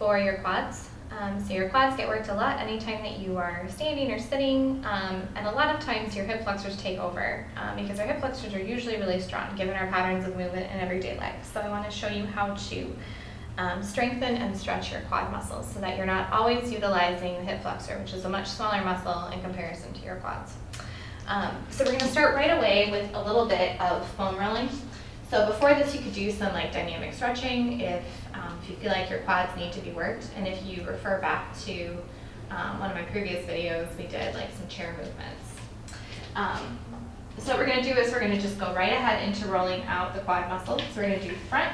for your quads. So your quads get worked a lot anytime that you are standing or sitting, and a lot of times your hip flexors take over because our hip flexors are usually really strong given our patterns of movement in everyday life. So I want to show you how to strengthen and stretch your quad muscles so that you're not always utilizing the hip flexor, which is a much smaller muscle in comparison to your quads. So we're going to start right away with a little bit of foam rolling. So before this, you could do some like dynamic stretching if you feel like your quads need to be worked. And if you refer back to one of my previous videos, we did like some chair movements. So what we're going to do is we're going to just go right ahead into rolling out the quad muscle. So we're going to do front,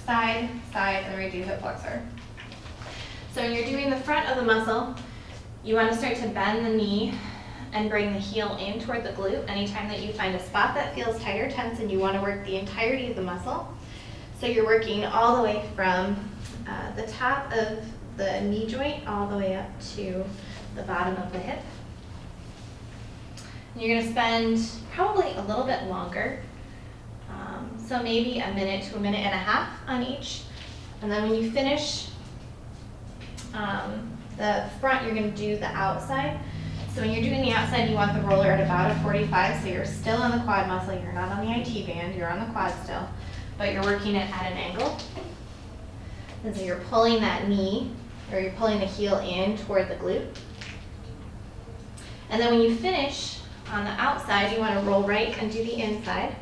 side, side, and then we're going to do hip flexor. So when you're doing the front of the muscle, you want to start to bend the knee and bring the heel in toward the glute anytime that you find a spot that feels tight or tense and you want to work the entirety of the muscle. So you're working all the way from the top of the knee joint all the way up to the bottom of the hip. And you're going to spend probably a little bit longer, so maybe a minute to a minute and a half on each. And then when you finish the front, you're going to do the outside. So when you're doing the outside, you want the roller at about a 45, so you're still on the quad muscle, you're not on the IT band, you're on the quad still, but you're working it at an angle. And so you're pulling that knee, or you're pulling the heel in toward the glute. And then when you finish on the outside, you want to roll right and do the inside.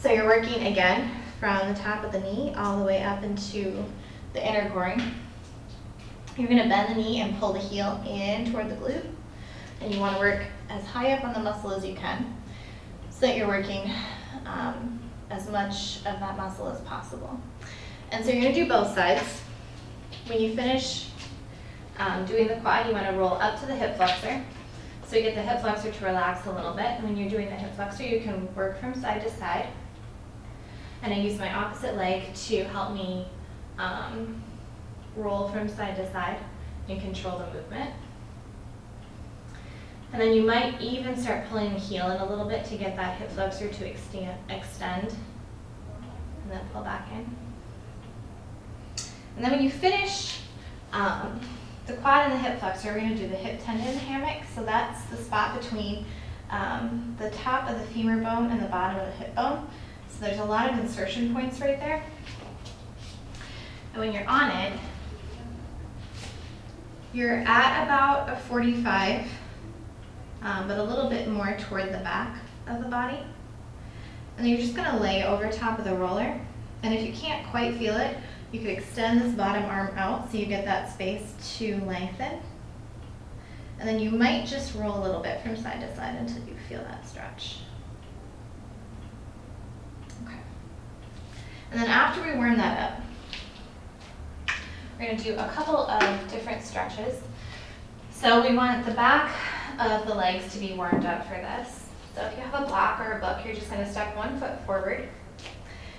So you're working again from the top of the knee all the way up into the inner groin. You're going to bend the knee and pull the heel in toward the glute. And you want to work as high up on the muscle as you can so that you're working as much of that muscle as possible. And so you're going to do both sides. When you finish doing the quad, you want to roll up to the hip flexor. So you get the hip flexor to relax a little bit. And when you're doing the hip flexor, you can work from side to side. And I use my opposite leg to help me roll from side to side and control the movement. And then you might even start pulling the heel in a little bit to get that hip flexor to extend, and then pull back in. And then when you finish the quad and the hip flexor, we're going to do the hip tendon hammock. So that's the spot between the top of the femur bone and the bottom of the hip bone. So there's a lot of insertion points right there. And when you're on it, you're at about a 45. But a little bit more toward the back of the body. And then you're just going to lay over top of the roller. And if you can't quite feel it, you could extend this bottom arm out so you get that space to lengthen. And then you might just roll a little bit from side to side until you feel that stretch. Okay. And then after we warm that up, we're going to do a couple of different stretches. So we want the back of the legs to be warmed up for this. So if you have a block or a book, you're just going to step 1 foot forward.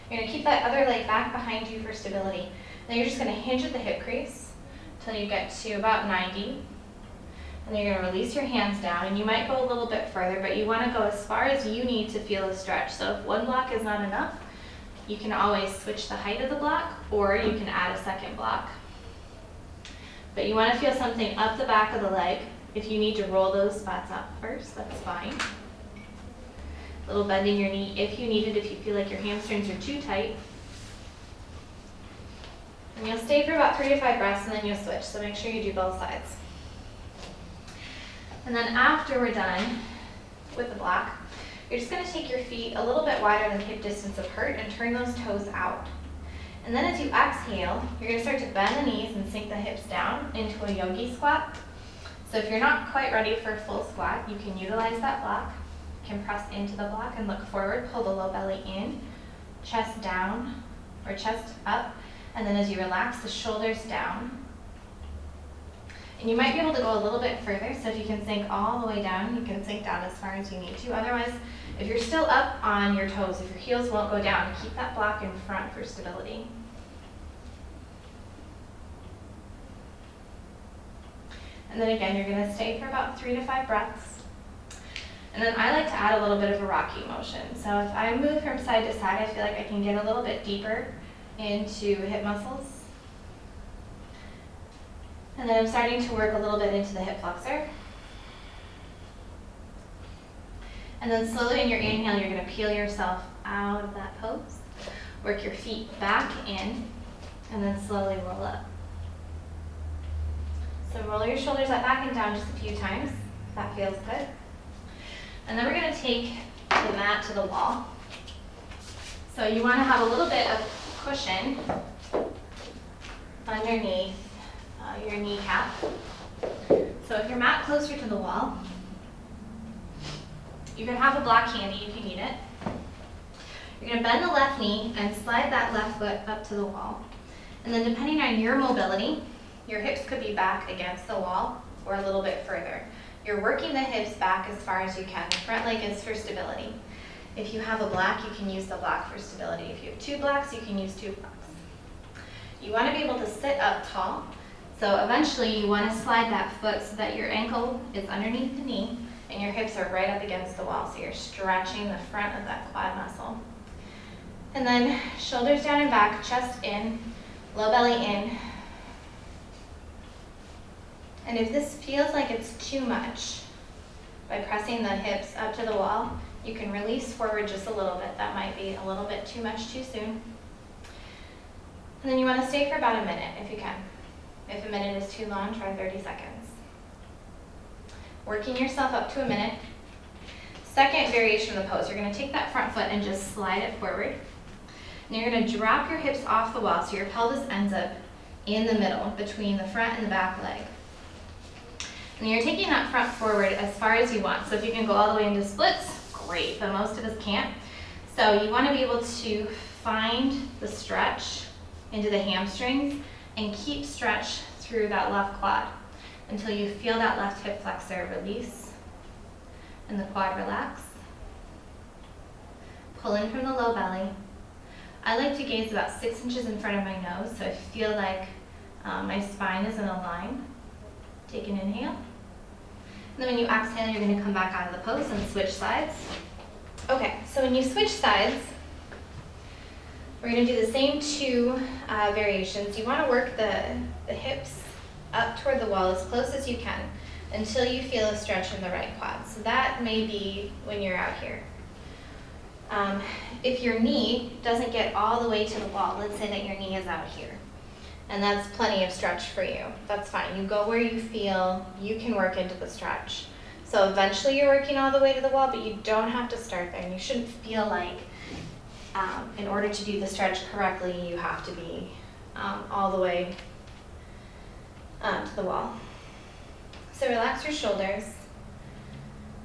You're going to keep that other leg back behind you for stability. Then you're just going to hinge at the hip crease until you get to about 90. And then you're going to release your hands down, and you might go a little bit further, but you want to go as far as you need to feel a stretch. So if one block is not enough, you can always switch the height of the block, or you can add a second block. But you want to feel something up the back of the leg. If you need to roll those spots up first, that's fine. A little bending your knee if you need it, if you feel like your hamstrings are too tight. And you'll stay for about 3 to 5 breaths and then you'll switch, so make sure you do both sides. And then after we're done with the block, you're just going to take your feet a little bit wider than hip distance apart and turn those toes out. And then as you exhale, you're going to start to bend the knees and sink the hips down into a yogi squat. So if you're not quite ready for a full squat, you can utilize that block. You can press into the block and look forward, pull the low belly in, chest down or chest up, and then as you relax the shoulders down. And you might be able to go a little bit further, so if you can sink all the way down, you can sink down as far as you need to. Otherwise, if you're still up on your toes, if your heels won't go down, keep that block in front for stability. And then again, you're going to stay for about 3 to 5 breaths. And then I like to add a little bit of a rocking motion. So if I move from side to side, I feel like I can get a little bit deeper into hip muscles. And then I'm starting to work a little bit into the hip flexor. And then slowly in your inhale, you're going to peel yourself out of that pose. Work your feet back in, and then slowly roll up. So roll your shoulders up, back, and down just a few times, if that feels good. And then we're going to take the mat to the wall. So you want to have a little bit of cushion underneath your kneecap. So if your mat closer to the wall, you can have a block handy if you need it. You're going to bend the left knee and slide that left foot up to the wall. And then depending on your mobility, your hips could be back against the wall or a little bit further. You're working the hips back as far as you can. The front leg is for stability. If you have a block, you can use the block for stability. If you have two blocks, you can use two blocks. You want to be able to sit up tall. So eventually you want to slide that foot so that your ankle is underneath the knee and your hips are right up against the wall. So you're stretching the front of that quad muscle. And then shoulders down and back, chest in, low belly in. And if this feels like it's too much, by pressing the hips up to the wall, you can release forward just a little bit. That might be a little bit too much too soon. And then you want to stay for about a minute if you can. If a minute is too long, try 30 seconds. Working yourself up to a minute. Second variation of the pose, you're going to take that front foot and just slide it forward. And you're going to drop your hips off the wall so your pelvis ends up in the middle between the front and the back leg. And you're taking that front forward as far as you want. So if you can go all the way into splits, great, but most of us can't. So you want to be able to find the stretch into the hamstrings and keep stretch through that left quad until you feel that left hip flexor release and the quad relax. Pull in from the low belly. I like to gaze about 6 inches in front of my nose so I feel like my spine is in a line. Take an inhale. And then when you exhale, you're going to come back out of the pose and switch sides. Okay, so when you switch sides, we're going to do the same two variations. You want to work the hips up toward the wall as close as you can until you feel a stretch in the right quad. So that may be when you're out here. If your knee doesn't get all the way to the wall, let's say that your knee is out here, and that's plenty of stretch for you. That's fine. You go where you feel you can work into the stretch. So eventually you're working all the way to the wall, but you don't have to start there. And you shouldn't feel like in order to do the stretch correctly, you have to be all the way to the wall. So relax your shoulders.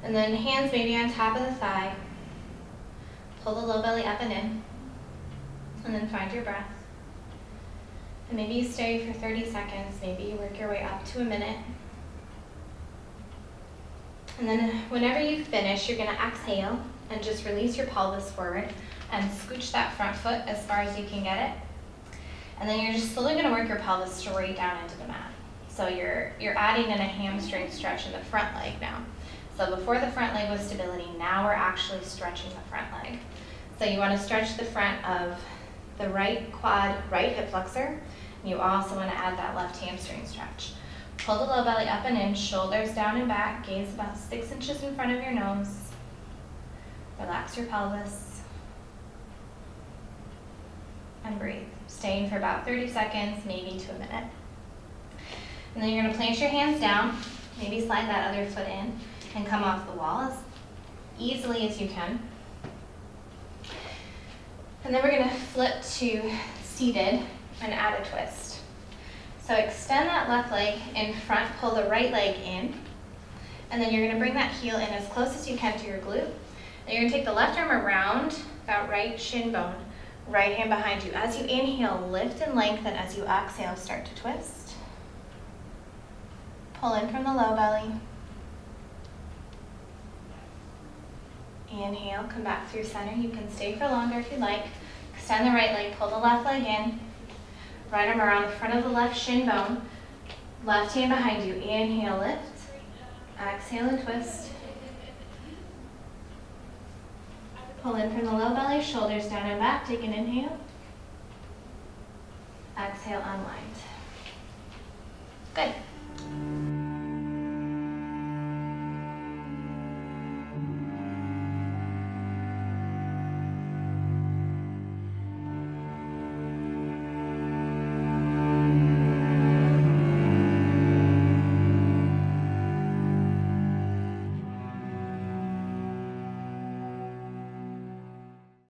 And then hands maybe on top of the thigh. Pull the low belly up and in. And then find your breath. And maybe you stay for 30 seconds, maybe you work your way up to a minute. And then whenever you finish, you're going to exhale and just release your pelvis forward and scooch that front foot as far as you can get it. And then you're just slowly going to work your pelvis straight down into the mat. So you're adding in a hamstring stretch in the front leg now. So before the front leg was stability, now we're actually stretching the front leg. So you want to stretch the front of the right quad, right hip flexor. You also want to add that left hamstring stretch. Pull the low belly up and in, shoulders down and back, gaze about 6 inches in front of your nose. Relax your pelvis. And breathe. Staying for about 30 seconds, maybe to a minute. And then you're going to plant your hands down, maybe slide that other foot in, and come off the wall as easily as you can. And then we're going to flip to seated and add a twist. So extend that left leg in front, pull the right leg in, and then you're going to bring that heel in as close as you can to your glute. And you're going to take the left arm around that right shin bone, right hand behind you. As you inhale, lift and lengthen. As you exhale, start to twist. Pull in from the low belly. Inhale, come back through center. You can stay for longer if you'd like. Extend the right leg, pull the left leg in. Right arm around the front of the left shin bone. Left hand behind you. Inhale, lift. Exhale and twist. Pull in from the low belly, shoulders down and back. Take an inhale. Exhale, unwind. Good.